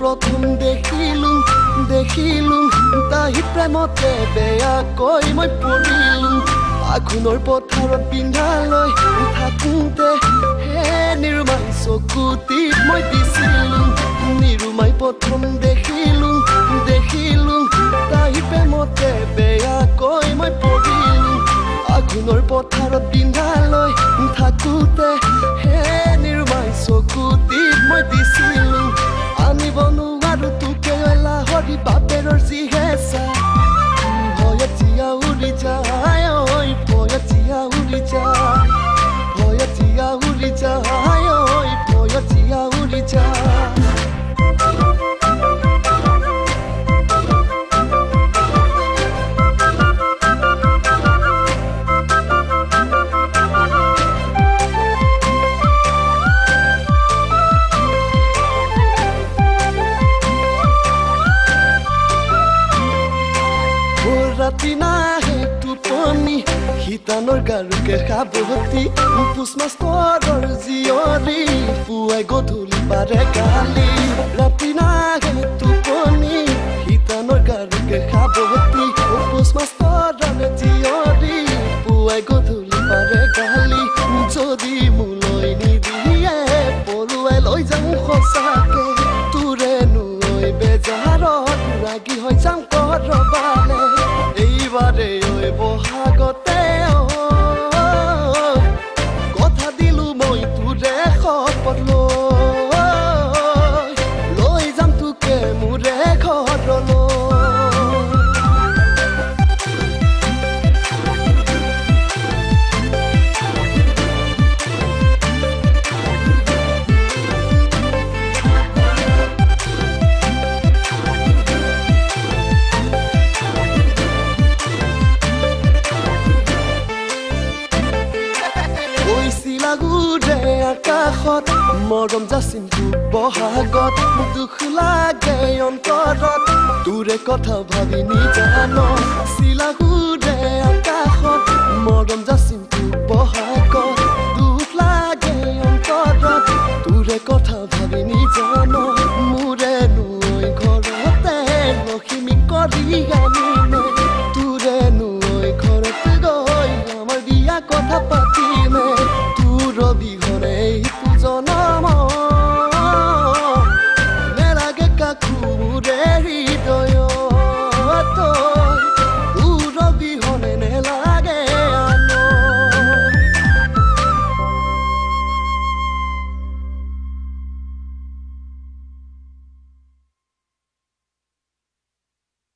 প্ৰথম দেখিলো তাই প্ৰেমতে বেয়াকৈ মই পৰিলো আঘোণৰ পথাৰত পিন্ধালৈ থাকোঁতে হে নিৰুমাই চকুটিত মই দিছিলো নিৰুমাই প্ৰথম দেখিলো তাই প্ৰেমতে বেয়াকৈ মই পৰিলো আঘোণৰ পথাৰত পিন্ধালৈ থাকোঁতে হে নিৰুমাই চকুটিত মই দিছিলো আনিব নোৱাৰো তোকে লাহৰি বাপেৰৰ যিহেচা ভয়ত জিয়া উৰি যায় ঐ ভয়ত জিয়া উৰি যায় ভয়ত জিয়া উৰি যায় ঐ ভয়ত জিয়া উৰি যায় ৰাতি নাহে টোপনি শীতানৰ গাৰুকে খাবতি পুছ মাষ্টৰৰ জীয়ৰী পুৱাই গধূলি পাৰে গালি ৰাতি নাহে টোপনি শীতানৰ গাৰুকে খাবতি পুছ মাষ্টৰৰ জীয়ৰী পুৱাই গধূলি পাৰে গালি যদি মোলৈ নিদিয়ে পৰুৱাই লৈ যাওঁ সঁচাকে তোৰে নৈ বেজাৰত ৰাগি হৈ যাম কৰবালে এইবাৰে ঐ বহাগতে কথা দিলো মই তোৰে শপত লৈ যাম তোকে মোৰে ঘৰলৈ আকাশত মৰম যাচিন্তু বহাগত দুখ লাগে অন্তৰত তোৰে কথা ভাবি নিজান চিলাগুৰে আকাশত মৰম যাচিন্তু বহাগত দুখ লাগে অন্তৰত তোৰে কথা ভাবি নিজান মোৰে নৈ ঘৰতে লখিমী কৰি আনিলে তোৰে নৈ ঘৰত গৈ আমাৰ বিয়া কথা